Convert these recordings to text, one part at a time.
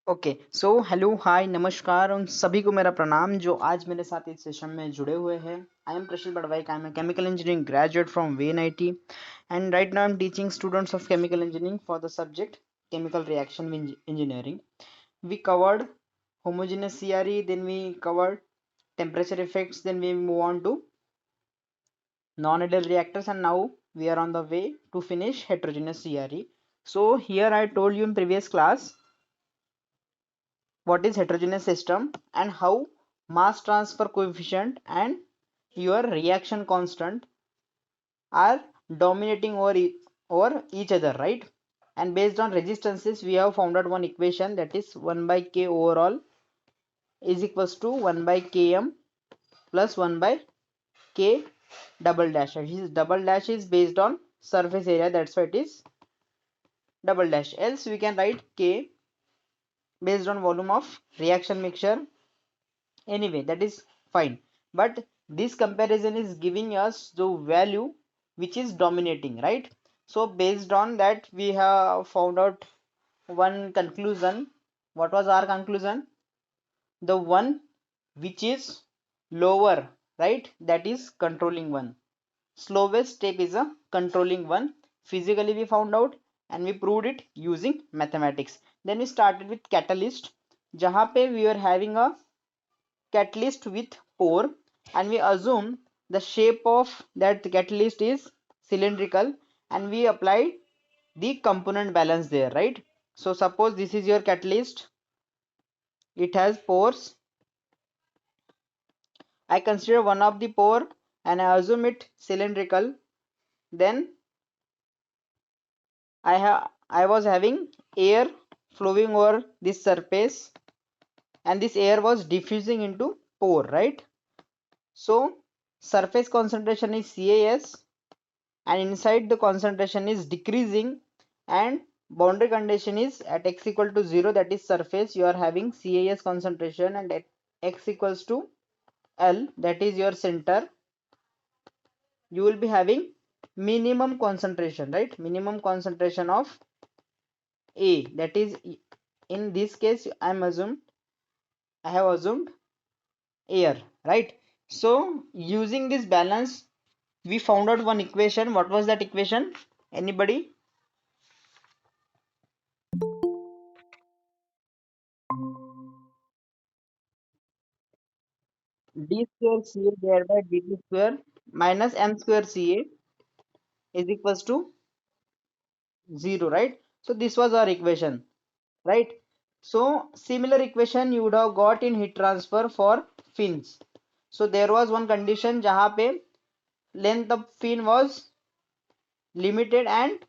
Okay so hello hi नमस्कार उन सभी को मेरा प्रणाम जो आज मेरे साथ इस सेशन में जुड़े हुए हैं। I am Prashil Badwai, I am a chemical engineering graduate from VNIT and right now I am teaching students of chemical engineering for the subject chemical reaction engineering. We covered homogeneous CRE, then we covered temperature effects, then we move on to non-ideal reactors, and now we are on the way to finish heterogeneous CRE. So here I told you in previous class what is heterogeneous system and how mass transfer coefficient and your reaction constant are dominating over each other, right? And based on resistances we have found out one equation, that is 1 by k overall is equals to 1 by km plus 1 by k double dash. This double dash is based on surface area, that's why it is double dash. Else we can write k based on volume of reaction mixture. Anyway, that is fine, but this comparison is giving us the value which is dominating, right? So based on that we have found out one conclusion. What was our conclusion? The one which is lower, right, that is controlling one. Slowest step is a controlling one. Physically we found out and we proved it using mathematics. Then we started with catalyst, jahan pe we were having a catalyst with pore, and we assume the shape of that catalyst is cylindrical, and we apply the component balance there, right? So suppose this is your catalyst, it has pores. I consider one of the pore and I assume it cylindrical. Then I was having air flowing over this surface, and this air was diffusing into pore, right? So surface concentration is CAS, and inside the concentration is decreasing, and boundary condition is at x equal to 0, that is surface you are having CAS concentration, and at x equals to L, that is your center, you will be having minimum concentration, right? Minimum concentration of A, that is in this case I have assumed air, right? So using this balance we found out one equation. What was that equation? Anybody? D square Ca divided by dt square minus m square Ca is equals to 0, right? So this was our equation, right? So similar equation you would have got in heat transfer for fins. So there was one condition jahan pe length of fin was limited and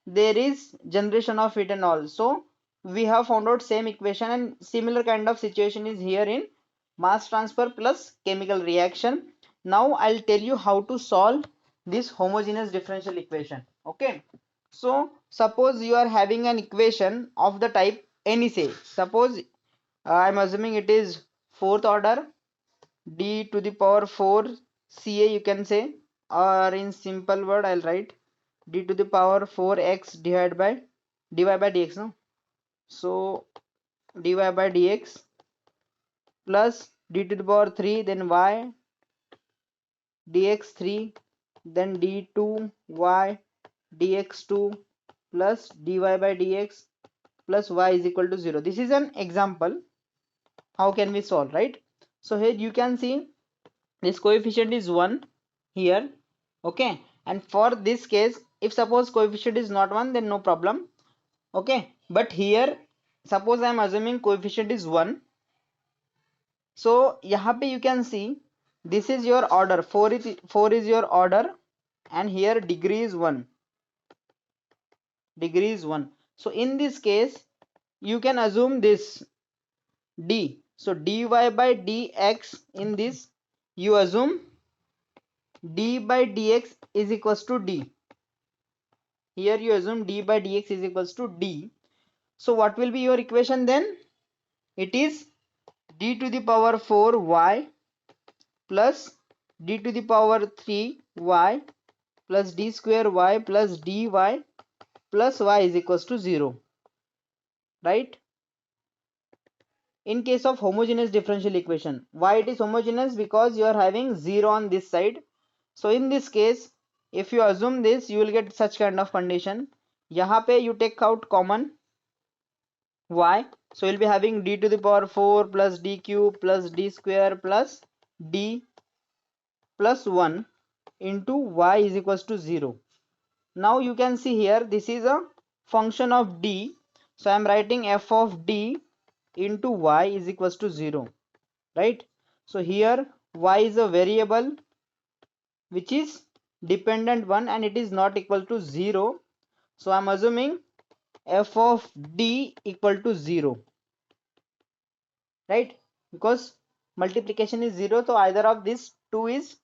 there is generation of heat and all. So we have found out same equation, and similar kind of situation is here in mass transfer plus chemical reaction. Now I'll tell you how to solve this homogeneous differential equation. Okay, so suppose you are having an equation of the type any, say suppose I'm assuming it is fourth order, d to the power 4 Ca you can say, or in simple word I'll write d to the power 4x divided by dx, no? So dy by dx plus d to the power 3, then y dx3, then d2 y dx2 plus dy by dx plus y is equal to 0. This is an example how can we solve, right? So here you can see this coefficient is 1 here, okay, and for this case if suppose coefficient is not 1 then no problem, okay, but here suppose I am assuming coefficient is 1. So yahan pe you can see this is your order, 4 is your order, and here degree is 1, degree is 1. So in this case you can assume this d, so dy by dx, in this you assume d by dx is equals to d. Here you assume d by dx is equals to d. So what will be your equation then? It is d to the power 4 y plus d to the power 3 y plus d square y plus dy plus y is equals to 0, right? in case of homogeneous differential equation. Why it is homogeneous? Because you are having 0 on this side. So in this case, if you assume this, you will get such kind of condition. यहाँ पे you take out common y, so you'll be having d to the power 4 plus d cube plus d square plus d plus 1 into y is equals to 0. Now you can see here this is a function of d, so I am writing f of d into y is equals to 0, right? So here y is a variable which is dependent one and it is not equal to 0, so I am assuming f of d equal to 0, right? Because multiplication is 0, so either of these two is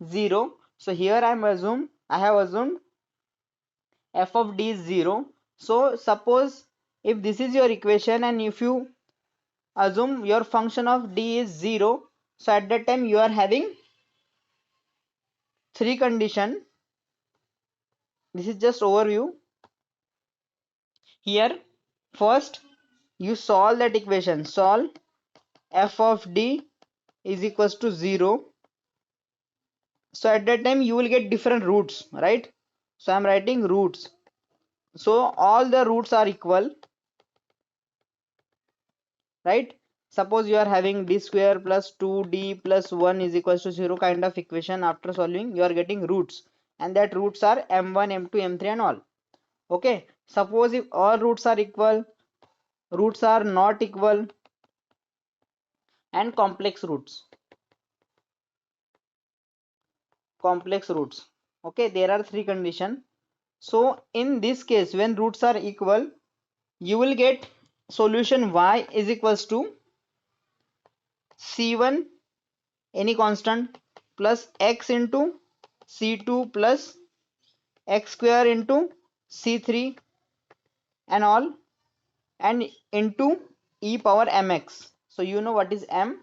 0. So here I have assumed f of d is 0. So suppose if this is your equation and if you assume your function of d is 0, so at that time you are having three condition. This is just overview. Here first you solve that equation, solve f of d is equals to 0. So at that time you will get different roots, right? So I'm writing roots, so all the roots are equal, right? Suppose you are having d square plus 2d plus 1 is equals to 0 kind of equation. After solving you are getting roots, and that roots are m1 m2 m3 and all. Okay, suppose if all roots are equal, roots are not equal, and complex roots, okay, there are three conditions. So in this case when roots are equal, you will get solution y is equals to c1 any constant plus x into c2 plus x square into c3 and all, and into e power mx. So you know what is m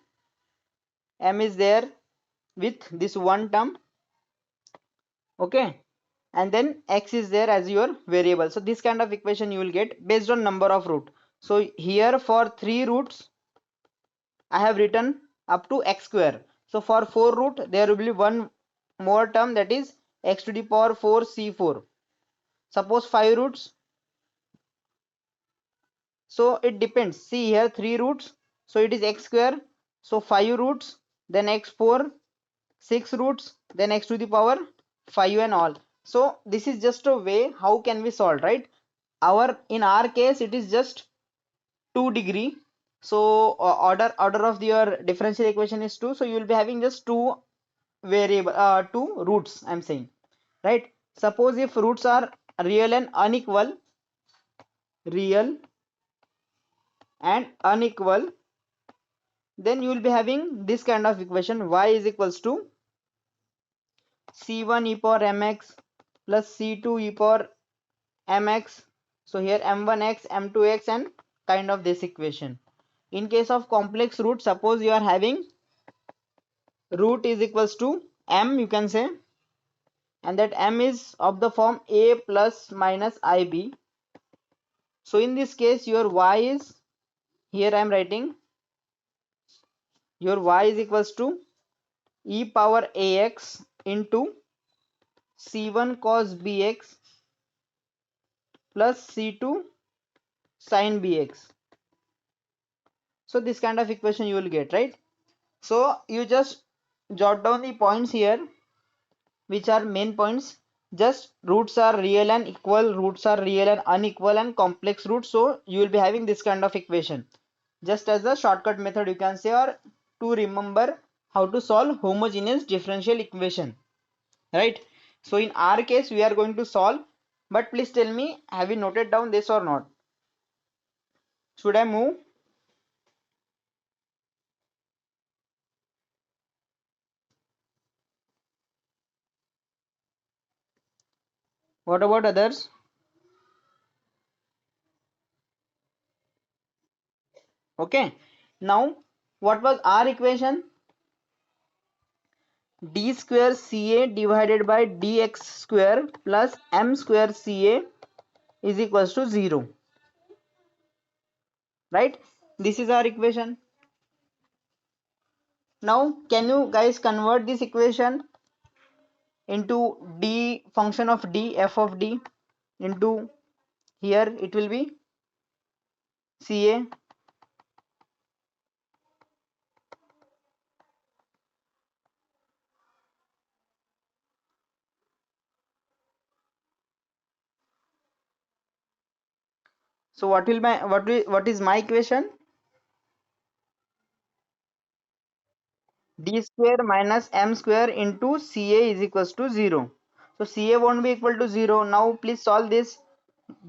is there with this one term, okay, and then x is there as your variable. So this kind of equation you will get based on number of root. So here for 3 roots I have written up to x square. So for 4 root there will be one more term, that is x to the power 4 c4. Suppose 5 roots, so it depends. See here 3 roots, so it is x square. So 5 roots, then x4, 6 roots, then x to the power 5 and all. So this is just a way how can we solve, right? In our case it is just 2 degree. So order of your differential equation is 2, so you will be having just two variable, two roots I'm saying, right? Suppose if roots are real and unequal, real and unequal, then you will be having this kind of equation, y is equals to c1 e power mx plus c2 e power mx. So here m1x m2x and kind of this equation. In case of complex root, suppose you are having root is equals to m, you can say, and that m is of the form a plus minus ib. So in this case your y is, here I am writing, your y is equals to e power ax into c1 cos bx plus c2 sin bx. So this kind of equation you will get, right? So you just jot down the points here which are main points. Just roots are real and equal, roots are real and unequal, and complex roots. So you will be having this kind of equation just as a shortcut method you can say, or to remember how to solve homogeneous differential equation, right? So in our case we are going to solve, but please tell me, have you noted down this or not? Should I move? What about others? Okay, now what was our equation? D square ca divided by dx square plus m square ca is equals to 0, right? This is our equation. Now can you guys convert this equation into d function of d f of d into, here it will be CA. So what is my equation? D square minus m square into CA is equals to 0. So CA won't be equal to 0. Now please solve this.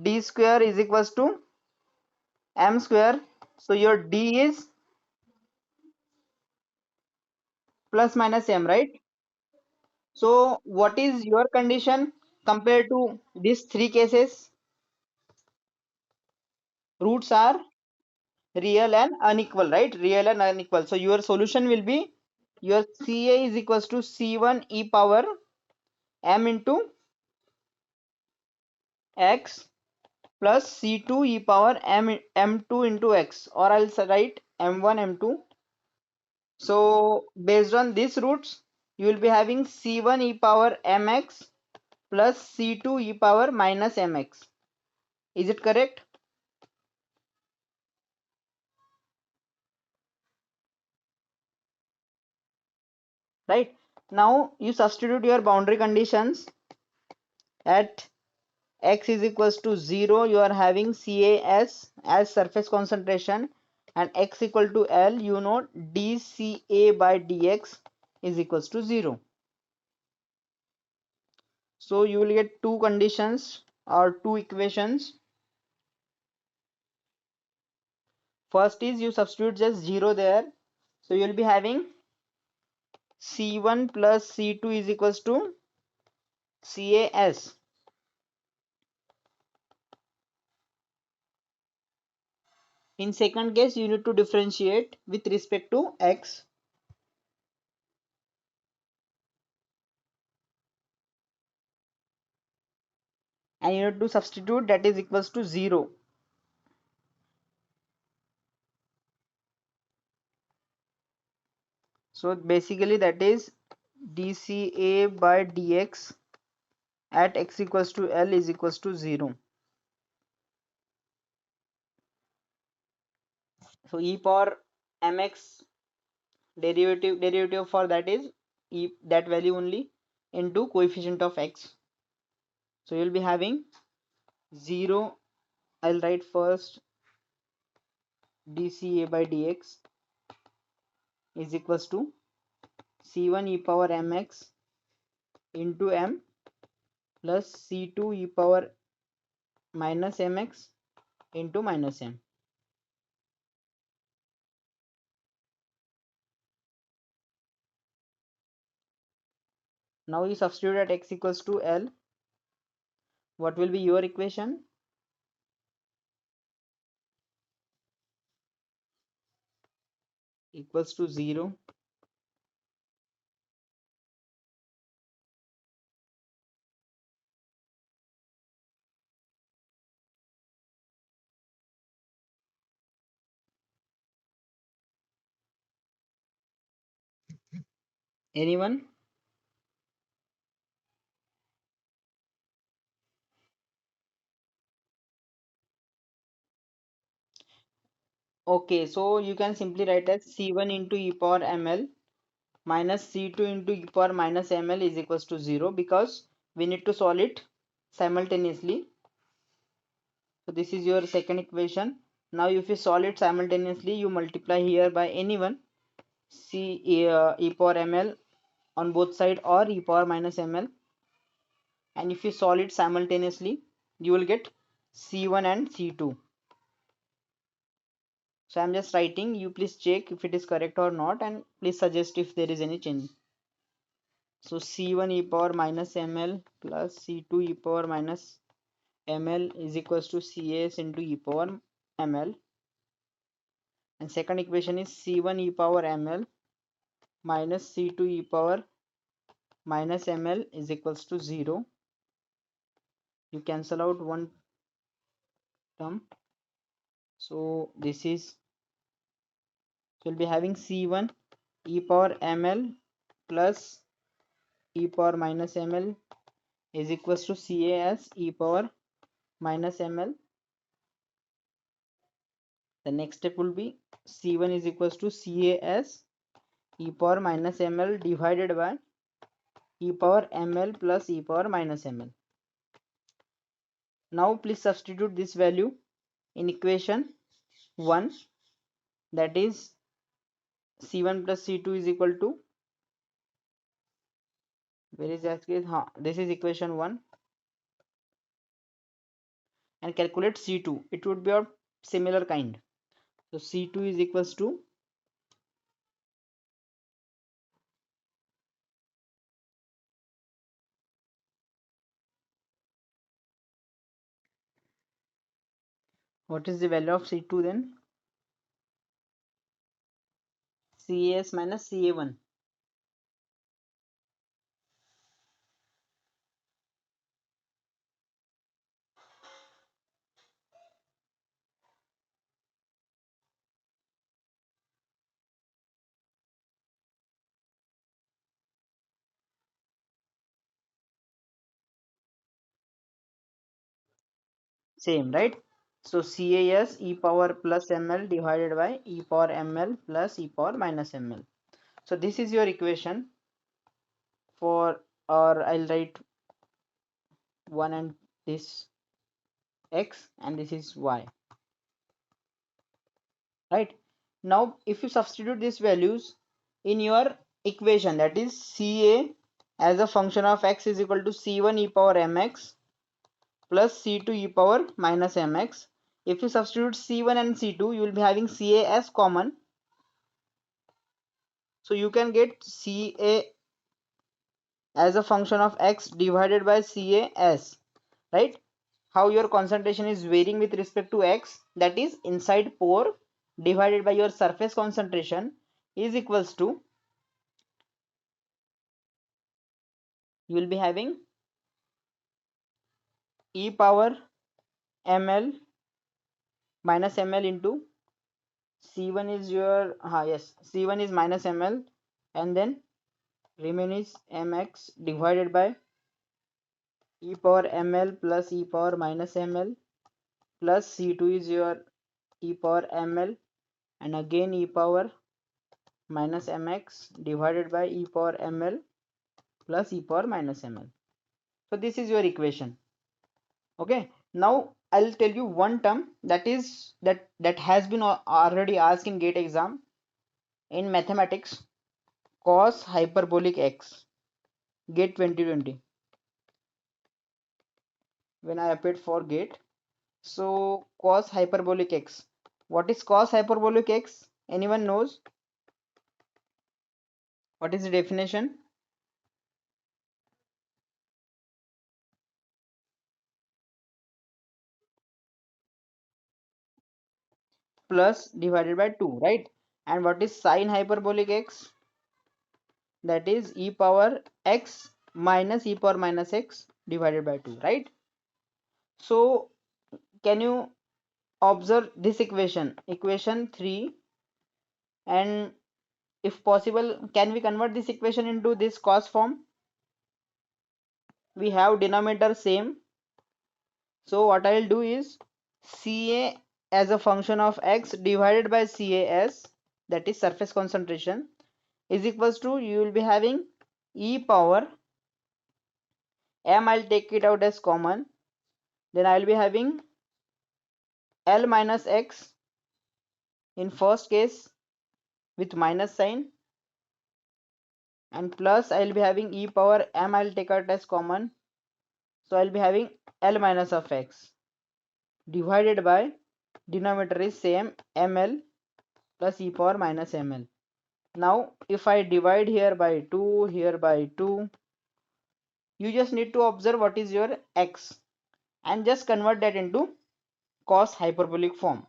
D square is equals to m square. So your D is plus minus m, right? So what is your condition compared to these three cases? Roots are real and unequal, right? Real and unequal. So your solution will be, your CA is equals to C1 e power m into x plus C2 e power m2 into x, or I'll write m1 m2. So based on these roots, you will be having C1 e power mx plus C2 e power minus mx. Is it correct? Right. Now you substitute your boundary conditions. At x is equals to 0, you are having CAS as surface concentration, and x equal to L, you know dCA by dx is equals to 0. So you will get two conditions or two equations. First is you substitute just 0 there, so you will be having C1 plus C2 is equals to CAS. In second case, you need to differentiate with respect to x, and you need to substitute that is equals to 0. So basically that is dCA by dx at x equals to L is equals to 0. So e power mx, derivative for that is that value only into coefficient of x. So you'll be having 0. I'll write first dCA by dx is equals to C1 e power mx into m plus C2 e power minus mx into minus m. Now you substitute at x equals to L. What will be your equation? Equals to 0. Anyone? Okay, so you can simply write as C1 into e power ml minus C2 into e power minus ml is equals to 0, because we need to solve it simultaneously. So this is your second equation. Now if you solve it simultaneously, you multiply here by anyone, e power ml on both side or e power minus ml, and if you solve it simultaneously, you will get C1 and C2. So I'm just writing, you please check if it is correct or not, and please suggest if there is any change. So C1 e power minus ml plus C2 e power minus ml is equals to Cas into e power ml, and second equation is C1 e power ml minus C2 e power minus ml is equals to 0. You cancel out one term, so this is, so you'll be having C1 e power ml plus e power minus ml is equals to CAS e power minus ml. The next step will be C1 is equals to CAS e power minus ml divided by e power ml plus e power minus ml. Now please substitute this value in equation 1, that is C1 plus C2 is equal to, where is actually, this is equation 1, and calculate C2. It would be of similar kind. So C2 is equals to, what is the value of C2 then? CAS minus CA1. Same, right? So CAS e power plus ml divided by e power ml plus e power minus ml. So this is your equation for, or I'll write 1 and this x and this is y, right? Now if you substitute these values in your equation, that is CA as a function of x is equal to C1 e power mx plus C2 e power minus mx. If you substitute C1 and C2, you will be having CA as common. So you can get CA as a function of x divided by CAS, right? How your concentration is varying with respect to x, that is inside pore divided by your surface concentration, is equals to, you will be having e power ml minus ml into C1 is your, yes, C1 is minus ml, and then remain is mx divided by e power ml plus e power minus ml plus C2 is your e power ml, and again e power minus mx divided by e power ml plus e power minus ml. So this is your equation. Okay, now I'll tell you one term that is that has been already asked in GATE exam in mathematics, cos hyperbolic x, GATE 2020, when I applied for GATE. So cos hyperbolic x, what is cos hyperbolic x? Anyone knows what is the definition? Plus divided by 2, right? And what is sine hyperbolic x? That is e power x minus e power minus x divided by 2, right? So can you observe this equation, equation 3, and if possible can we convert this equation into this cos form? We have denominator same, so what I'll do is Ca as a function of x divided by CAS, that is surface concentration, is equals to, you will be having e power m, I'll take it out as common, then I'll be having L minus x in first case with minus sign, and plus I'll be having e power m, I'll take out as common, so I'll be having L minus of x divided by, denominator is same, ml plus e power minus ml. Now if I divide here by 2, here by 2, you just need to observe what is your x and just convert that into cos hyperbolic form.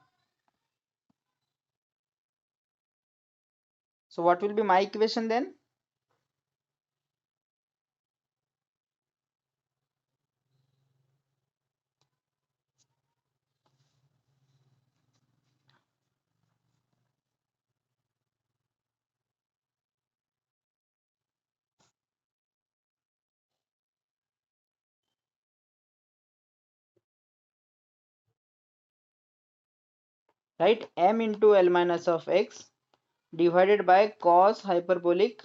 So what will be my equation then? right? M into L minus of x divided by cos hyperbolic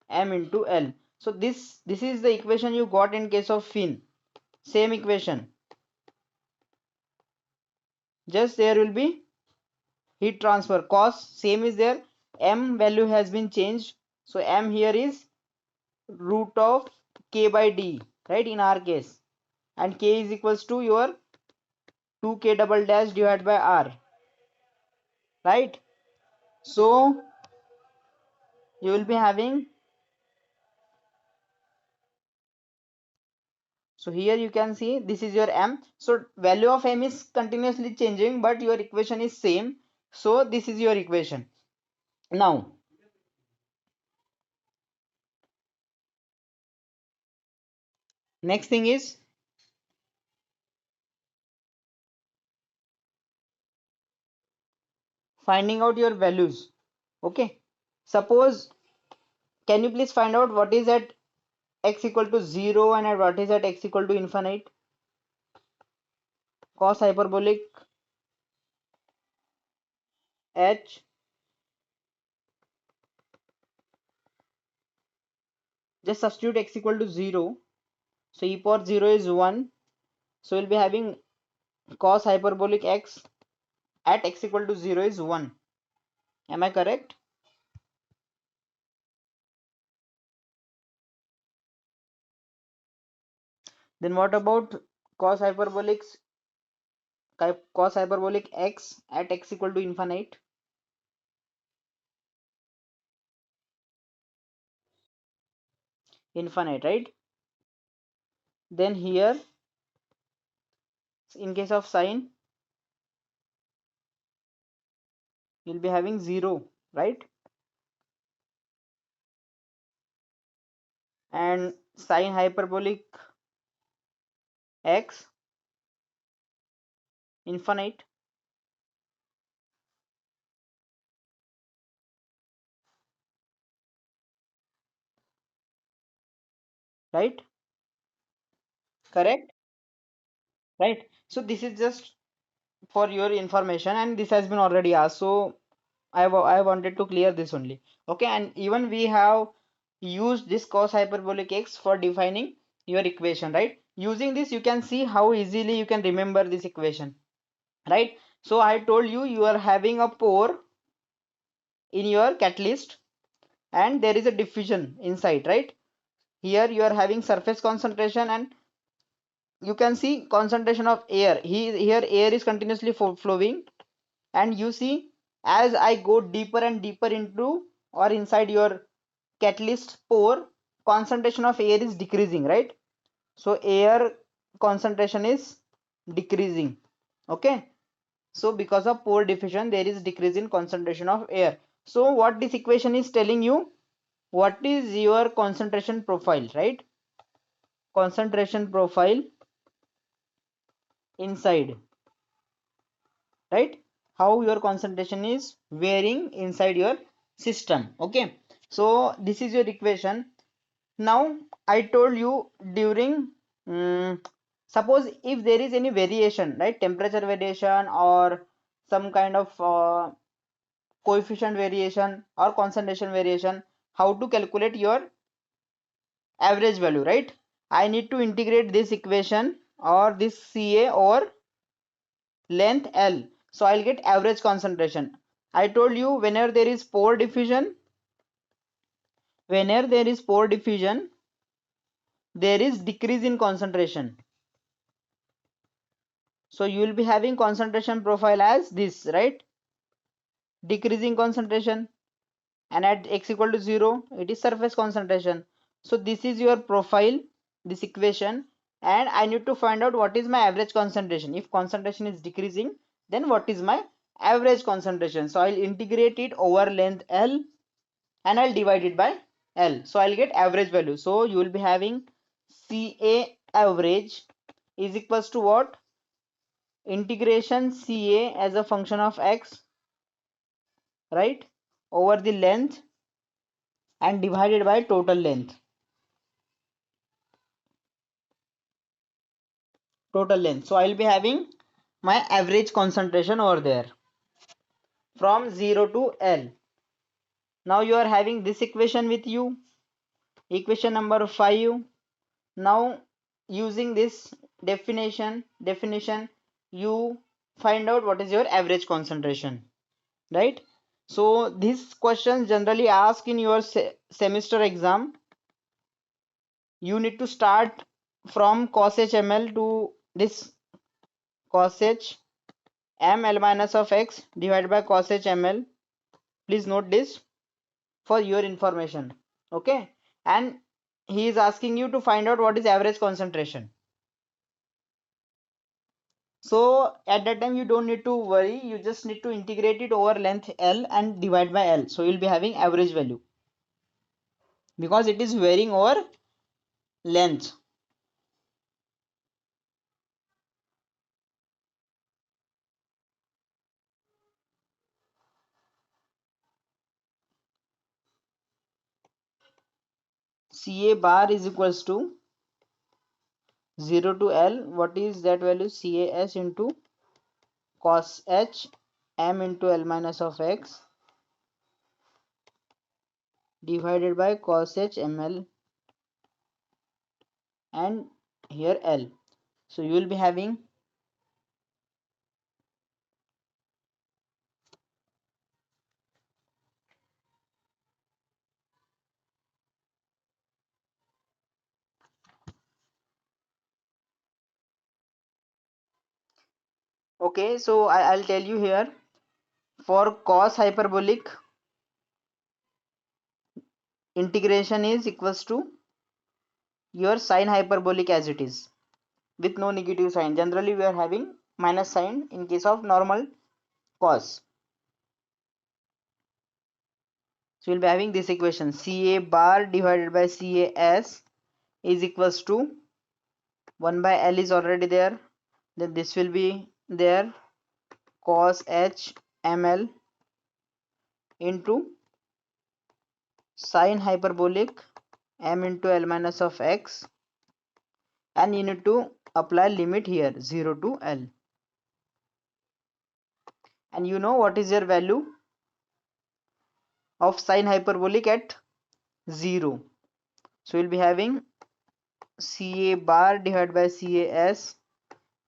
M into L. So this is the equation you got in case of fin. Same equation. Just there will be heat transfer. Cos same is there. M value has been changed. So M here is root of K by D, right, in our case. And K is equals to your 2K double dash divided by R, right? So you will be having, so here you can see this is your M. So value of M is continuously changing, but your equation is same. So this is your equation. Now next thing is finding out your values. Okay, suppose, can you please find out what is at x equal to 0 and at what is at x equal to infinite? Cos hyperbolic h, just substitute x equal to 0. So e power 0 is 1. So we'll be having cos hyperbolic x at x equal to 0 is 1. Am I correct? Then what about cos hyperbolic x at x equal to infinite? Infinite, right? Then here in case of sine you'll be having 0, right? And sine hyperbolic x infinite, right? Correct, right? So this is just for your information and this has been already asked, so I wanted to clear this only. Okay, and even we have used this cos hyperbolic x for defining your equation, right? Using this you can see how easily you can remember this equation, right? So I told you you are having a pore in your catalyst and there is a diffusion inside, right? Here you are having surface concentration and you can see concentration of air. Here air is continuously flowing, and you see as I go deeper and deeper into or inside your catalyst pore, concentration of air is decreasing, right? So air concentration is decreasing. Okay, so because of pore diffusion there is decrease in concentration of air. So what this equation is telling you, what is your concentration profile, right? Concentration profile inside, right? How your concentration is varying inside your system. Okay, so this is your equation. Now I told you during, suppose if there is any variation, right, temperature variation or some kind of coefficient variation or concentration variation, how to calculate your average value, right? I need to integrate this equation or this Ca or length L. So I'll get average concentration. I told you whenever there is pore diffusion, there is decrease in concentration. So you will be having concentration profile as this, right? Decreasing concentration, and at x equal to 0, it is surface concentration. So this is your profile, this equation, and I need to find out what is my average concentration. If concentration is decreasing, then what is my average concentration? So I'll integrate it over length L and I'll divide it by L. So I'll get average value. So you will be having Ca average is equals to what? Integration Ca as a function of x, right, over the length and divided by total length. So I'll be having my average concentration over there. from 0 to L. Now you are having this equation with you, equation number 5. Now using this definition you find out what is your average concentration, right? So these questions generally asked in your semester exam. You need to start from cos h ml to this cos h ml minus of x divided by cos h ml. Please note this for your information. Okay, and he is asking you to find out what is average concentration. So at that time you don't need to worry, you just need to integrate it over length L and divide by L. So you'll be having average value because it is varying over length. Ca bar is equals to 0 to L. What is that value? Cas into cos h m into L minus of x divided by cos h ml and here L. So you will be having okay. So I'll tell you here for cos hyperbolic integration is equals to your sine hyperbolic as it is with no negative sign. Generally we are having minus sign in case of normal cos. So we'll be having this equation Ca bar divided by Cas is equals to 1 by L is already there, then this will be there cos h ml into sine hyperbolic m into L minus of x, and you need to apply limit here 0 to L, and you know what is your value of sine hyperbolic at 0. So we'll be having Ca bar divided by Cas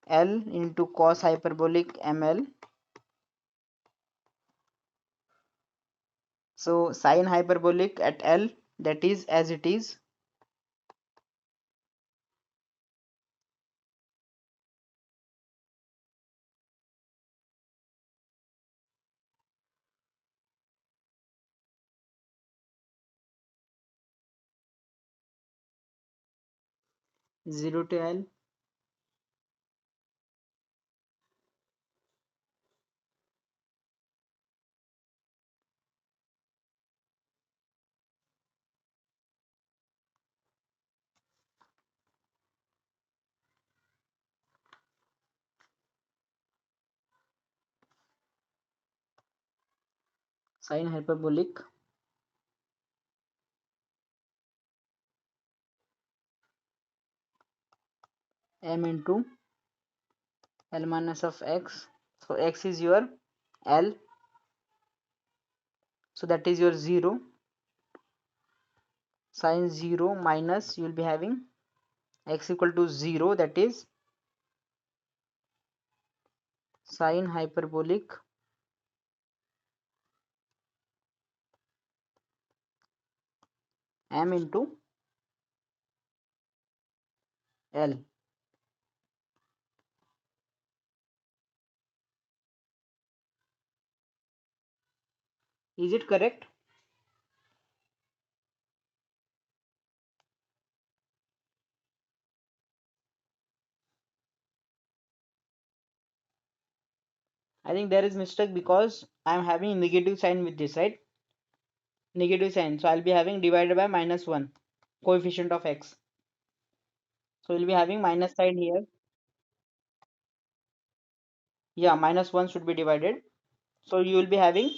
L into cos hyperbolic ml. So sine hyperbolic at L, that is as it is, zero to L. Sine hyperbolic m into L minus of x. So x is your L, so that is your 0. Sine 0 minus, you will be having x equal to 0, that is sine hyperbolic m into L. Is it correct? I think there is mistake because I am having negative sign with this, right? Negative sign. So I'll be having divided by minus 1 coefficient of x. So we'll be having minus sign here. Yeah, minus 1 should be divided. So you will be having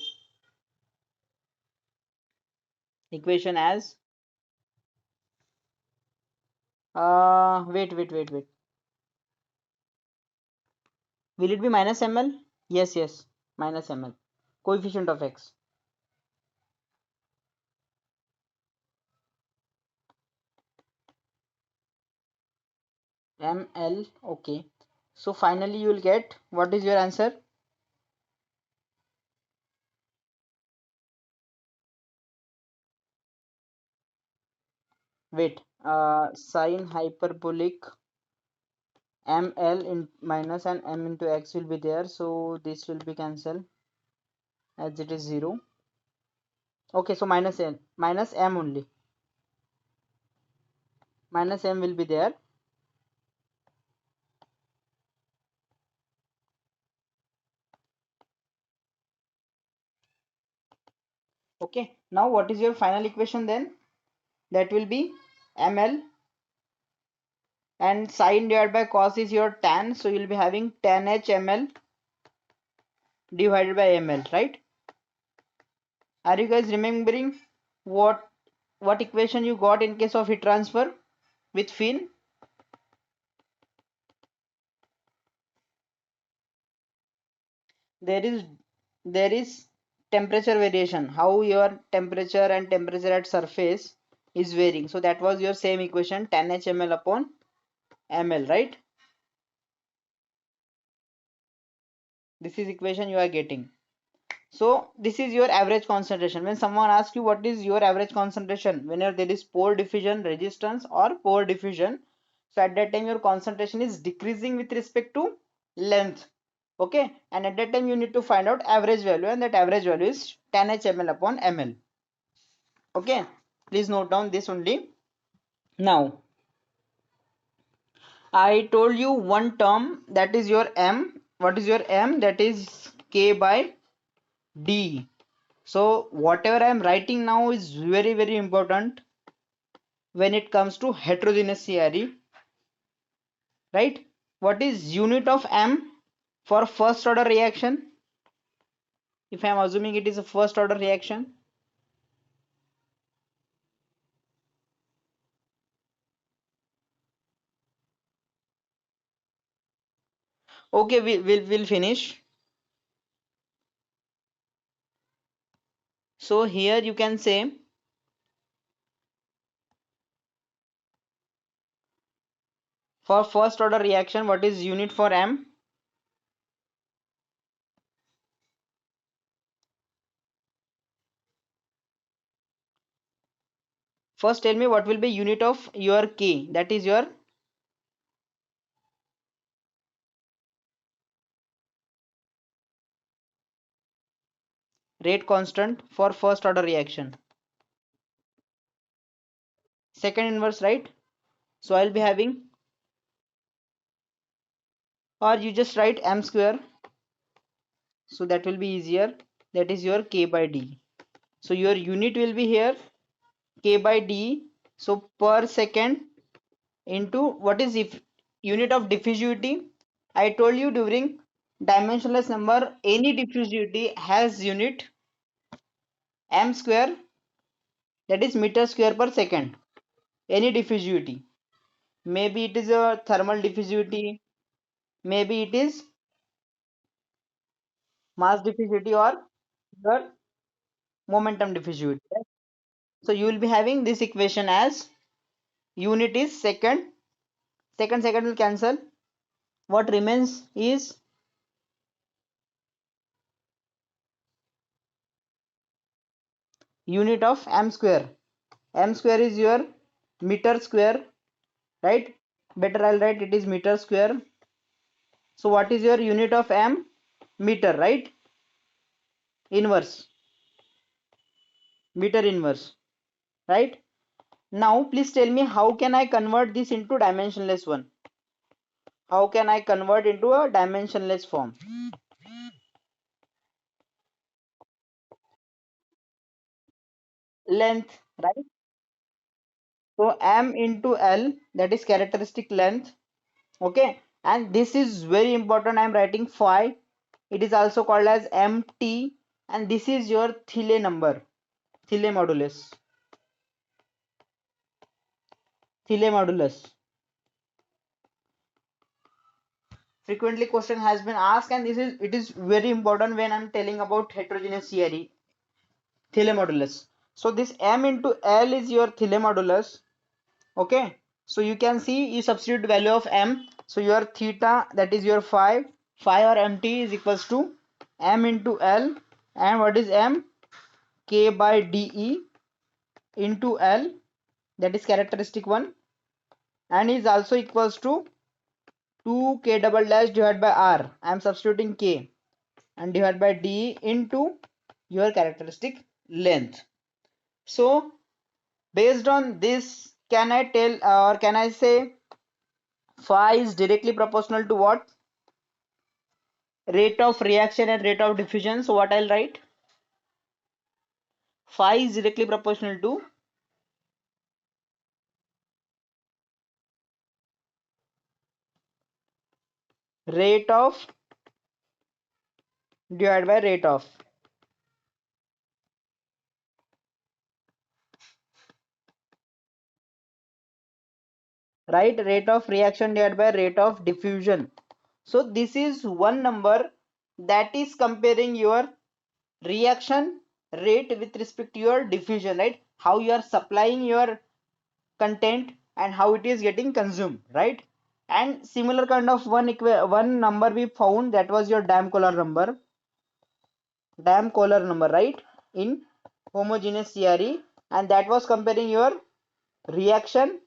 equation as wait. Will it be minus ml? Yes, minus ml. coefficient of x. ml. Okay, so finally you will get, what is your answer? Wait, sine hyperbolic ml in minus and m into x will be there, so this will be cancelled as it is 0. Okay, so minus n, minus m only, minus m will be there. Okay, now what is your final equation then? That will be ml, and sine divided by cos is your tan, so you'll be having tan h ml divided by ml, right? Are you guys remembering what equation you got in case of heat transfer with fin? There is temperature variation, how your temperature and temperature at surface is varying. So that was your same equation, tan h ml upon ml, right? This is equation you are getting. So this is your average concentration. When someone asks you what is your average concentration, whenever there is pore diffusion, resistance, or pore diffusion, so at that time your concentration is decreasing with respect to length. Okay, and at that time you need to find out average value, and that average value is tan h ml upon ml. Okay, please note down this only. Now I told you one term, that is your m. What is your m? That is k by d. So whatever I am writing now is very important when it comes to heterogeneous CRE, right? What is unit of m for first order reaction? If I am assuming it is a first order reaction, okay, we'll finish. So here you can say, for first order reaction, what is unit for m? First tell me what will be unit of your k, that is your rate constant for first order reaction. Second inverse, right? So I'll be having, or you just write m square, so that will be easier. That is your k by d. So your unit will be here k by d. So per second into, what is if unit of diffusivity? I told you during dimensionless number, any diffusivity has unit m square, that is meter square per second. Any diffusivity, maybe it is a thermal diffusivity, maybe it is mass diffusivity, or your momentum diffusivity. So you will be having this equation as unit is second. Second will cancel. What remains is unit of m square. M square is your meter square, right? Better I'll write it is meter square. So what is your unit of m? Meter, right? Inverse, meter inverse, right? Now please tell me, how can I convert this into dimensionless one? How can I convert into a dimensionless form? Length, right? So m into L, that is characteristic length. Okay, and this is very important, I am writing phi. It is also called as mt, and this is your Thiele number, Thiele modulus, Thiele modulus. frequently question has been asked, and it is very important when I'm telling about heterogeneous theory, Thiele modulus. So this m into L is your Thiele modulus. Okay, so you can see you substitute value of m, so your theta, that is your phi or mt, is equals to m into L, and what is m? K by de into L, that is characteristic one, and is also equals to 2 k double dash divided by r. I am substituting k, and divided by d into your characteristic length. So based on this, can I tell, or can I say phi is directly proportional to what? Rate of reaction and rate of diffusion. So what I'll write? Phi is directly proportional to rate of divided by rate of. Right? Rate of reaction divided by rate of diffusion. So this is one number that is comparing your reaction rate with respect to your diffusion, right? How you are supplying your content and how it is getting consumed, right? And similar kind of one number we found, that was your Dam Kohler number, right? In homogeneous theory, and that was comparing your reaction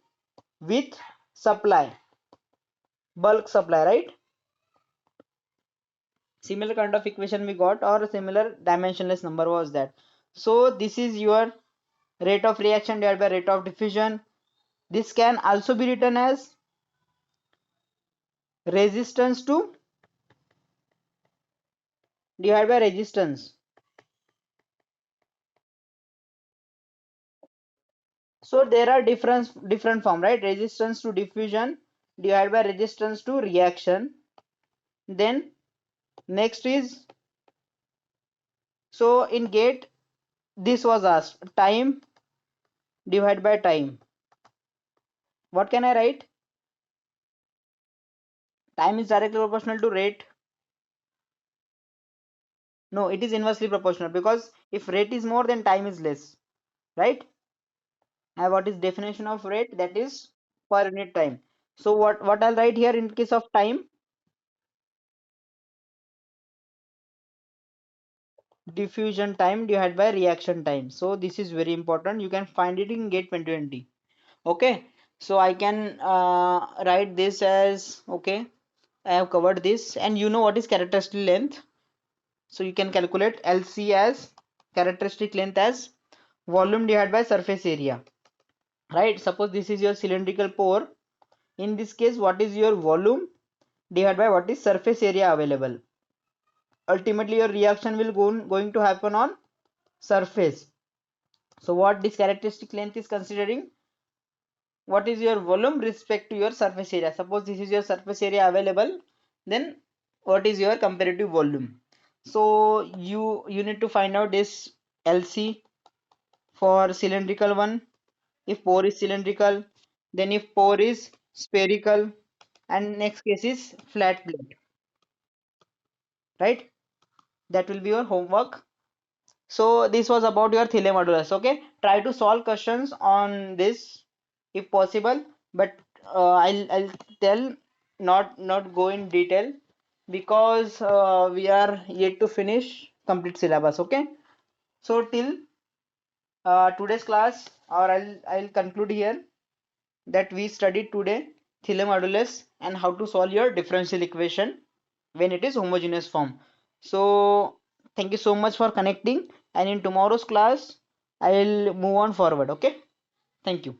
with supply, bulk supply, right? Similar kind of equation we got, or a similar dimensionless number was that. So this is your rate of reaction divided by rate of diffusion. This can also be written as resistance to divided by resistance. So there are different form, right? Resistance to diffusion divided by resistance to reaction. Then next is, so in gate this was asked, time divided by time. What can I write? Time is directly proportional to rate. No, it is inversely proportional, because if rate is more, then time is less, right? And what is definition of rate? That is per unit time. So what I'll write here in case of time? Diffusion time divided by reaction time. So this is very important. You can find it in gate 2020. Okay. So I can write this as, okay, I have covered this, and you know what is characteristic length. So you can calculate LC as characteristic length as volume divided by surface area, right? Suppose this is your cylindrical pore. In this case, what is your volume divided by what is surface area available? Ultimately your reaction will going to happen on surface. So what this characteristic length is considering, what is your volume respect to your surface area. Suppose this is your surface area available, then what is your comparative volume? So you need to find out this LC for cylindrical one, if pore is cylindrical, then if pore is spherical, and next case is flat plate, right? That will be your homework. So this was about your Thiele modulus. Okay, try to solve questions on this if possible, but I'll tell, not go in detail, because we are yet to finish complete syllabus. Okay, so till today's class, or I'll conclude here, that we studied today Thiele modulus and how to solve your differential equation when it is homogeneous form. So thank you so much for connecting, and in tomorrow's class I will move on forward. Okay, thank you.